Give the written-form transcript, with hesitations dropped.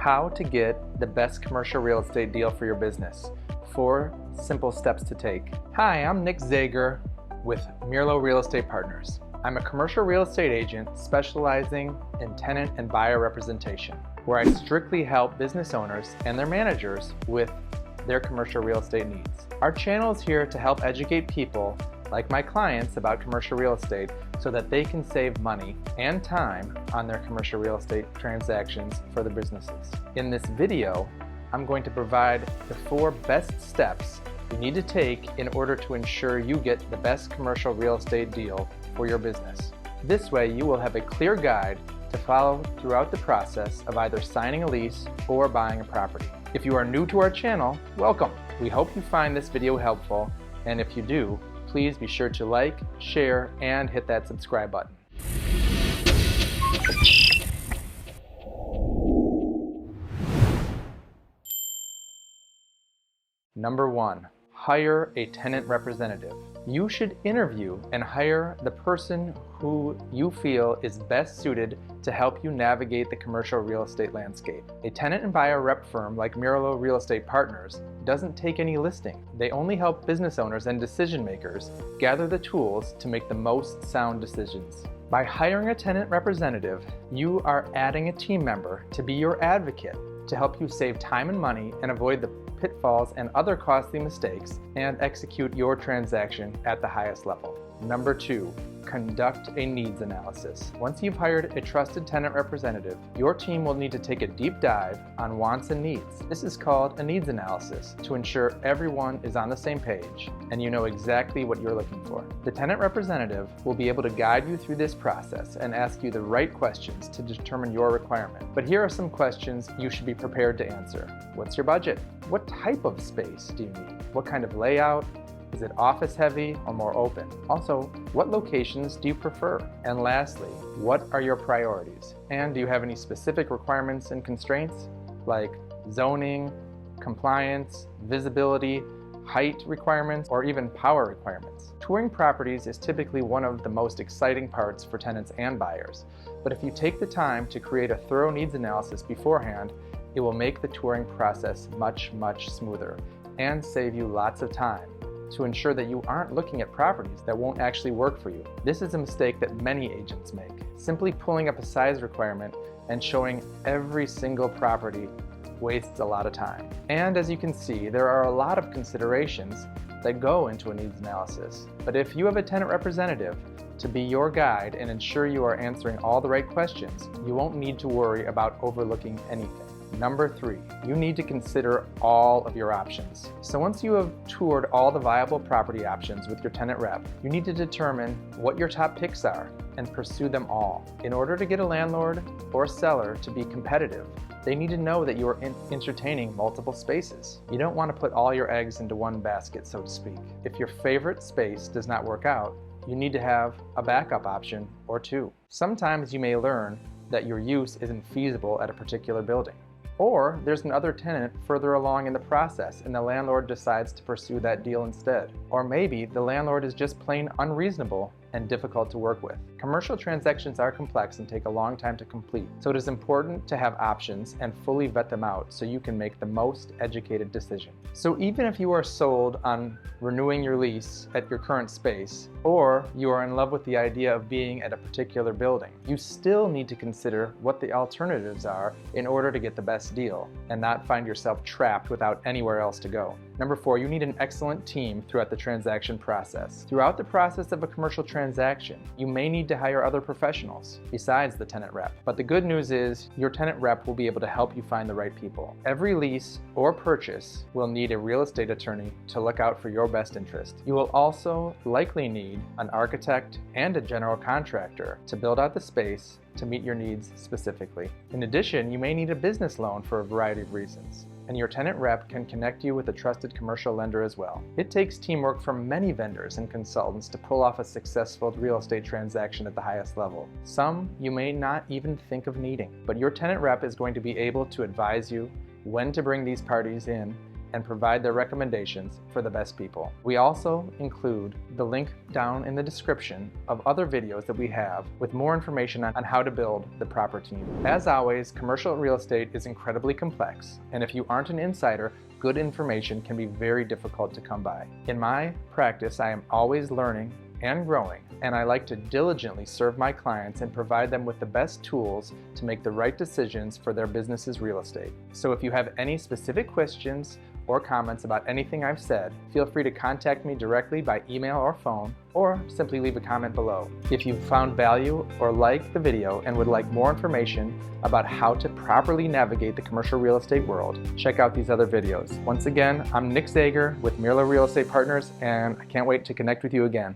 How to get the best commercial real estate deal for your business. 4 simple steps to take. Hi, I'm Nick Zager with Mirlo Real Estate Partners. I'm a commercial real estate agent specializing in tenant and buyer representation, where I strictly help business owners and their managers with their commercial real estate needs. Our channel is here to help educate people like my clients about commercial real estate so that they can save money and time on their commercial real estate transactions for their businesses. In this video, I'm going to provide the 4 best steps you need to take in order to ensure you get the best commercial real estate deal for your business. This way, you will have a clear guide to follow throughout the process of either signing a lease or buying a property. If you are new to our channel, welcome. We hope you find this video helpful, and if you do, please be sure to like, share, and hit that subscribe button. Number 1, hire a tenant representative. You should interview and hire the person who you feel is best suited to help you navigate the commercial real estate landscape. A tenant and buyer rep firm like Mirlo Real Estate Partners doesn't take any listing. They only help business owners and decision makers gather the tools to make the most sound decisions. By hiring a tenant representative, you are adding a team member to be your advocate to help you save time and money and avoid the pitfalls and other costly mistakes and execute your transaction at the highest level. Number 2, conduct a needs analysis. Once you've hired a trusted tenant representative, your team will need to take a deep dive on wants and needs. This is called a needs analysis to ensure everyone is on the same page and you know exactly what you're looking for. The tenant representative will be able to guide you through this process and ask you the right questions to determine your requirement. But here are some questions you should be prepared to answer. What's your budget? What type of space do you need? What kind of layout? Is it office heavy or more open? Also, what locations do you prefer? And lastly, what are your priorities? And do you have any specific requirements and constraints like zoning, compliance, visibility, height requirements, or even power requirements? Touring properties is typically one of the most exciting parts for tenants and buyers. But if you take the time to create a thorough needs analysis beforehand, it will make the touring process much smoother and save you lots of time to ensure that you aren't looking at properties that won't actually work for you. This is a mistake that many agents make. Simply pulling up a size requirement and showing every single property wastes a lot of time. And as you can see, there are a lot of considerations that go into a needs analysis. But if you have a tenant representative to be your guide and ensure you are answering all the right questions, you won't need to worry about overlooking anything. Number 3, you need to consider all of your options. So once you have toured all the viable property options with your tenant rep, you need to determine what your top picks are and pursue them all. In order to get a landlord or seller to be competitive, they need to know that you are entertaining multiple spaces. You don't want to put all your eggs into one basket, so to speak. If your favorite space does not work out, you need to have a backup option or 2. Sometimes you may learn that your use isn't feasible at a particular building. Or there's another tenant further along in the process and the landlord decides to pursue that deal instead. Or maybe the landlord is just plain unreasonable and difficult to work with. Commercial transactions are complex and take a long time to complete, so it is important to have options and fully vet them out so you can make the most educated decision. So even if you are sold on renewing your lease at your current space, or you are in love with the idea of being at a particular building, you still need to consider what the alternatives are in order to get the best deal and not find yourself trapped without anywhere else to go. Number 4, you need an excellent team throughout the transaction process. Throughout the process of a commercial transaction, you may need to hire other professionals besides the tenant rep. But the good news is your tenant rep will be able to help you find the right people. Every lease or purchase will need a real estate attorney to look out for your best interest. You will also likely need an architect and a general contractor to build out the space to meet your needs specifically. In addition, you may need a business loan for a variety of reasons, and your tenant rep can connect you with a trusted commercial lender as well. It takes teamwork from many vendors and consultants to pull off a successful real estate transaction at the highest level. Some you may not even think of needing, but your tenant rep is going to be able to advise you when to bring these parties in and provide their recommendations for the best people. We also include the link down in the description of other videos that we have with more information on how to build the proper team. As always, commercial real estate is incredibly complex, and if you aren't an insider, good information can be very difficult to come by. In my practice, I am always learning and growing, and I like to diligently serve my clients and provide them with the best tools to make the right decisions for their business's real estate. So if you have any specific questions or comments about anything I've said, feel free to contact me directly by email or phone, or simply leave a comment below. If you've found value or liked the video and would like more information about how to properly navigate the commercial real estate world, check out these other videos. Once again, I'm Nick Zager with Mirlo Real Estate Partners, and I can't wait to connect with you again.